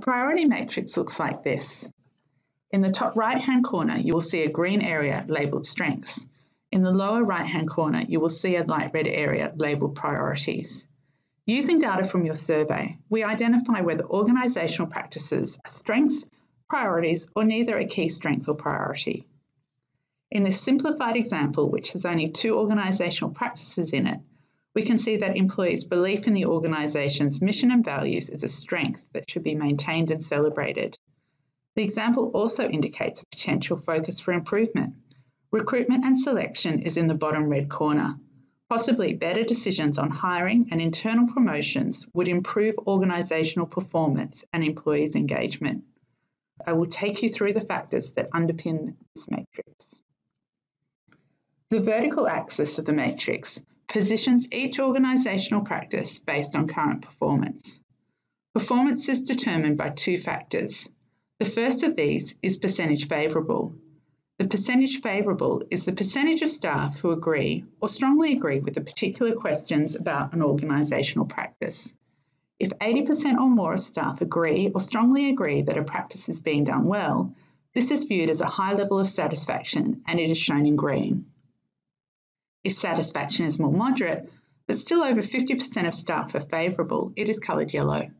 priority matrix looks like this. In the top right-hand corner, you will see a green area labelled strengths. In the lower right-hand corner, you will see a light red area labelled priorities. Using data from your survey, we identify whether organisational practices are strengths, priorities, or neither a key strength or priority. In this simplified example, which has only 2 organisational practices in it, we can see that employees' belief in the organisation's mission and values is a strength that should be maintained and celebrated. The example also indicates a potential focus for improvement. Recruitment and selection is in the bottom red corner. Possibly better decisions on hiring and internal promotions would improve organisational performance and employees' engagement. I will take you through the factors that underpin this matrix. The vertical axis of the matrix positions each organisational practice based on current performance. Performance is determined by 2 factors. The first of these is percentage favourable. The percentage favourable is the percentage of staff who agree or strongly agree with the particular questions about an organisational practice. If 80% or more of staff agree or strongly agree that a practice is being done well, this is viewed as a high level of satisfaction and it is shown in green. If satisfaction is more moderate, but still over 50% of staff are favourable, it is coloured yellow.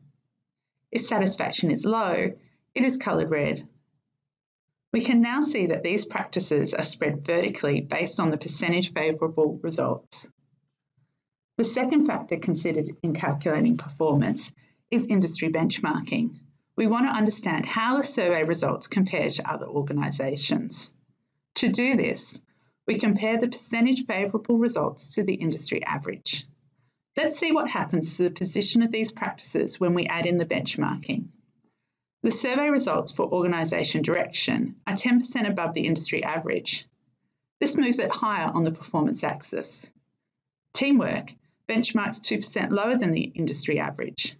If satisfaction is low, it is coloured red. We can now see that these practices are spread vertically based on the percentage favourable results. The second factor considered in calculating performance is industry benchmarking. We want to understand how the survey results compare to other organisations. To do this, we compare the percentage favourable results to the industry average. Let's see what happens to the position of these practices when we add in the benchmarking. The survey results for organisation direction are 10% above the industry average. This moves it higher on the performance axis. Teamwork benchmarks 2% lower than the industry average.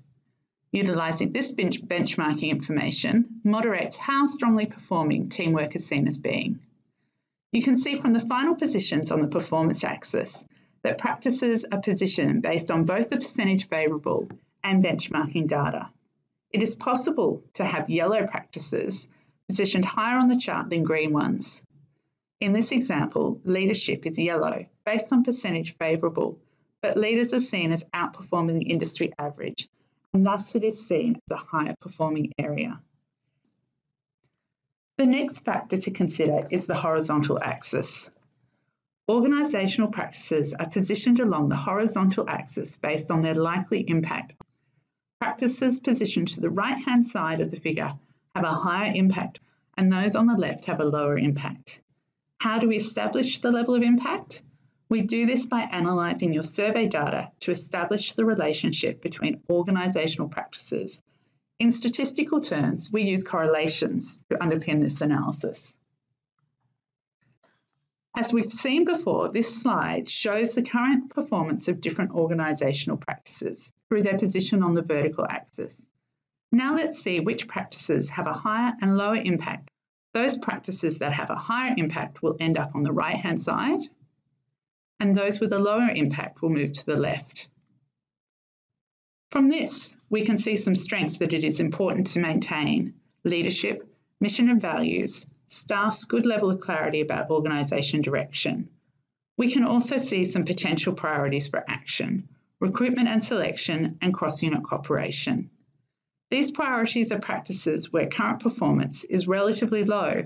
Utilising this benchmarking information moderates how strongly performing teamwork is seen as being. You can see from the final positions on the performance axis that practices are positioned based on both the percentage favourable and benchmarking data. It is possible to have yellow practices positioned higher on the chart than green ones. In this example, leadership is yellow based on percentage favourable, but leaders are seen as outperforming the industry average, and thus it is seen as a higher performing area. The next factor to consider is the horizontal axis. Organisational practices are positioned along the horizontal axis based on their likely impact. Practices positioned to the right-hand side of the figure have a higher impact, and those on the left have a lower impact. How do we establish the level of impact? We do this by analysing your survey data to establish the relationship between organisational practices. In statistical terms, we use correlations to underpin this analysis. As we've seen before, this slide shows the current performance of different organisational practices through their position on the vertical axis. Now let's see which practices have a higher and lower impact. Those practices that have a higher impact will end up on the right-hand side, and those with a lower impact will move to the left. From this, we can see some strengths that it is important to maintain: leadership, mission and values, staff's good level of clarity about organisation direction. We can also see some potential priorities for action: recruitment and selection, and cross-unit cooperation. These priorities are practices where current performance is relatively low,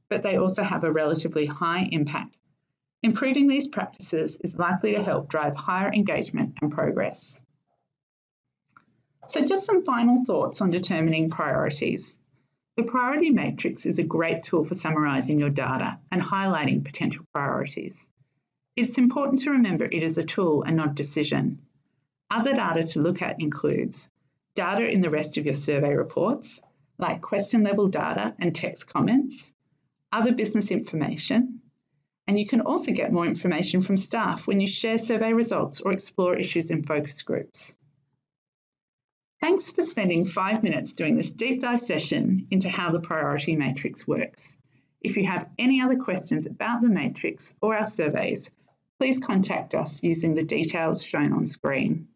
but they also have a relatively high impact. Improving these practices is likely to help drive higher engagement and progress. So just some final thoughts on determining priorities. The priority matrix is a great tool for summarising your data and highlighting potential priorities. It's important to remember it is a tool and not a decision. Other data to look at includes data in the rest of your survey reports, like question level data and text comments, other business information, and you can also get more information from staff when you share survey results or explore issues in focus groups. Thanks for spending 5 minutes doing this deep dive session into how the priority matrix works. If you have any other questions about the matrix or our surveys, please contact us using the details shown on screen.